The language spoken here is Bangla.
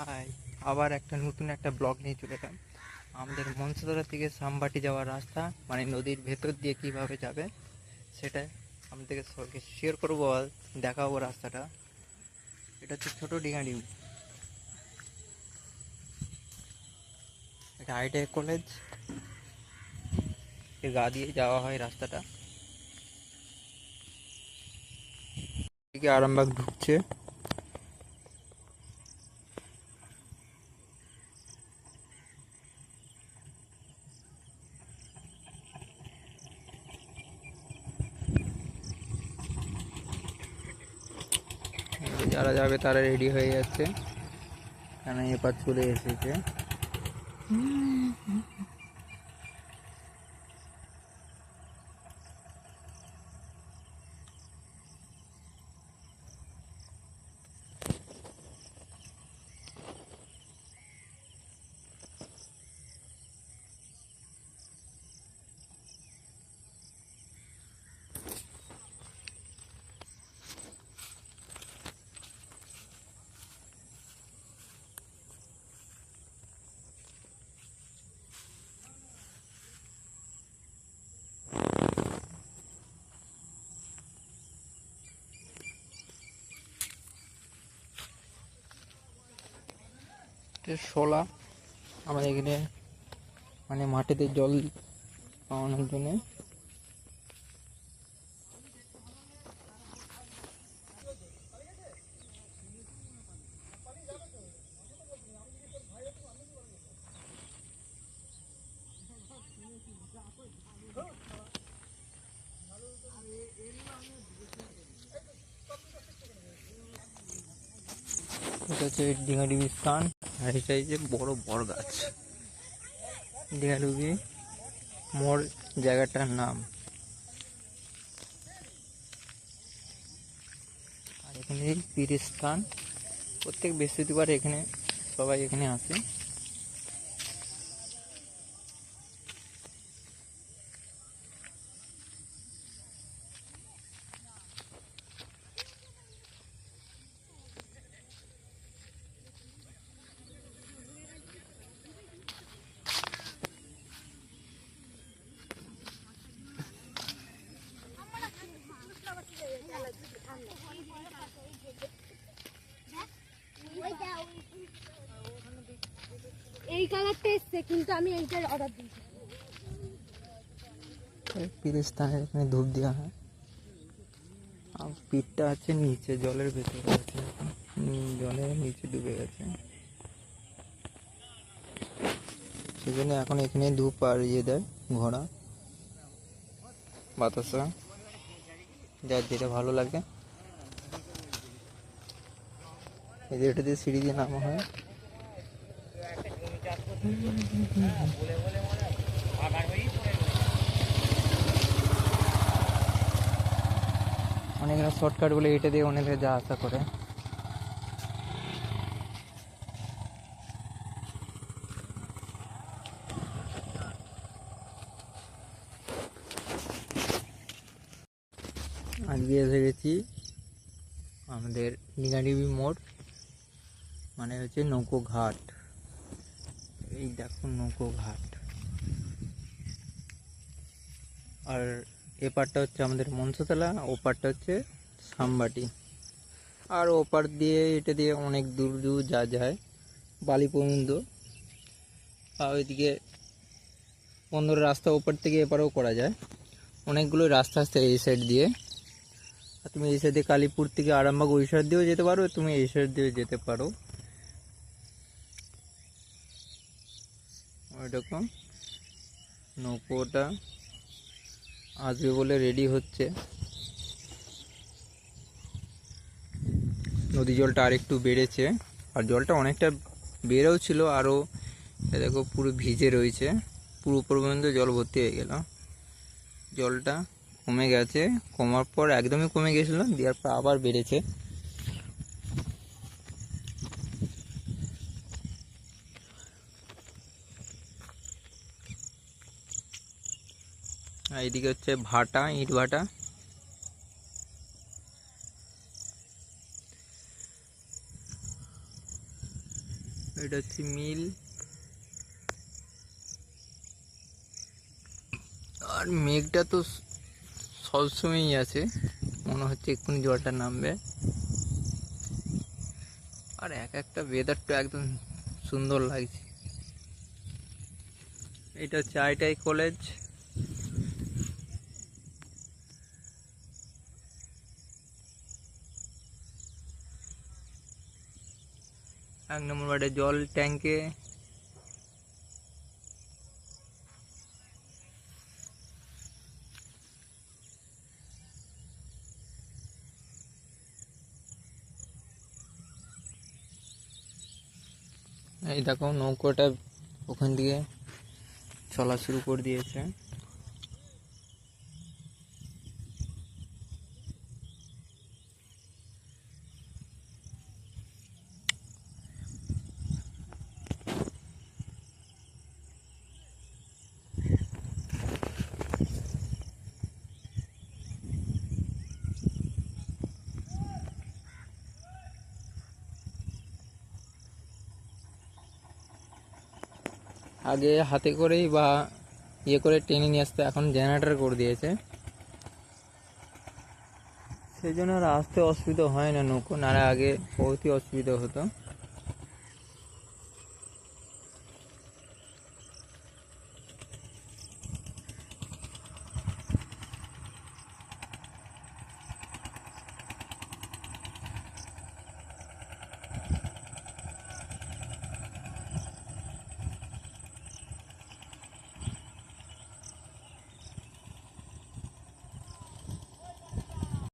হাই, আবার একটা নতুন একটা ব্লগ নিয়ে চলে এলাম। আমাদের মনসাতলা থেকে সামবাটি যাওয়ার রাস্তা, মানে নদীর ভেতর দিয়ে কিভাবে যাবে সেটা আমাদেরকে সবাইকে শেয়ার করবো আর দেখাবো রাস্তাটা। এটা হচ্ছে ছোটো ডিঙাড়ি, এটা আইটিআই কলেজ, এর গা দিয়ে যাওয়া হয় রাস্তাটা। এদিকে আরামবাগ ঢুকছে। যারা যাবে তারা রেডি হয়ে যাচ্ছে, কেন এপার চলে এসেছে। শোলা আমাদের এখানে, মানে মাটিতে জল পাওয়ানোর জন্য। এটা হচ্ছে ডিঙাডুবি স্থান, আর এটা হচ্ছে বড় বড় গাছ। ডিঙাডুবি মোড় জায়গাটার নাম। আর এখানে পীর স্থান, প্রত্যেক বৃহস্পতিবার এখানে সবাই এখানে আসে। এই কালারটা এসছে, কিন্তু আমি এইটার অর্ডার দিয়েছি। পীর স্থানে এখানে ধূপ দেওয়া হয়। আর পীরটা আছে নিচে জলের ভেতরে আছে, জলের নিচে ডুবে গেছে, সেজন্য এখন এখানে ধূপ আর ইয়ে দেয়, ঘোড়া বাতাসা, যার যেটা ভালো লাগে। এটা দিয়ে সিঁড়ি দিয়ে নামা হয়। অনেকরা শর্টকাট বলে এটা দিয়ে অনেকে যা আশা করে। আজকে এসে গেছি আমাদের ডিঙাডিবি মোড়, মানে হচ্ছে নৌকো ঘাট। এই দেখো নৌকো ঘাট। আর এ পারটা হচ্ছে আমাদের মনসাতলা, ও পারটা হচ্ছে সামবাটি। আর ওপার দিয়ে এটা দিয়ে অনেক দূর দূর যা যায়, বালি পর্যন্ত। আর ওইদিকে বন্দরের রাস্তা ওপার থেকে এপারেও করা যায়। অনেকগুলো রাস্তা আসছে এই সাইড দিয়ে। আর তুমি এই সাইডে কালীপুর থেকে আরামবাগ ওই সাইড দিয়েও যেতে পারো, তুমি এই সাইড দিয়েও যেতে পারো। ওইরকম নৌকোটা আসবে বলে রেডি হচ্ছে। নদী জলটা আর একটু বেড়েছে, আর জলটা অনেকটা বেড়েও ছিল আরও। দেখো পুরো ভিজে রয়েছে, পুরো উপর পর্যন্ত জল ভর্তি হয়ে গেল। জলটা কমে গেছে, কমার পর একদমই কমে গেছিলো, দেওয়ার পর আবার বেড়েছে। আর এদিকে হচ্ছে ভাটা, ইট ভাটা। এটা হচ্ছে মিল। আর মেঘটা তো সবসময়ই আছে, মনে হচ্ছে এক্ষুনি জলটা নামবে। আর এক একটা ওয়েদারটা একদম সুন্দর লাগছে। এটা হচ্ছে আইটিআই কলেজ। এক নম্বর ওয়ার্ডে জল ট্যাঙ্কে। এই দেখো নৌকোটা ওখান থেকে চলা শুরু করে দিয়েছে। আগে হাতে করেই বা ইয়ে করে টেনে নিয়ে আসতে, এখন জেনারেটর করে দিয়েছে, সেই জন্য আর আসতে অসুবিধা হয় না নৌকো, নাহলে আগে বহুতই অসুবিধা হতো।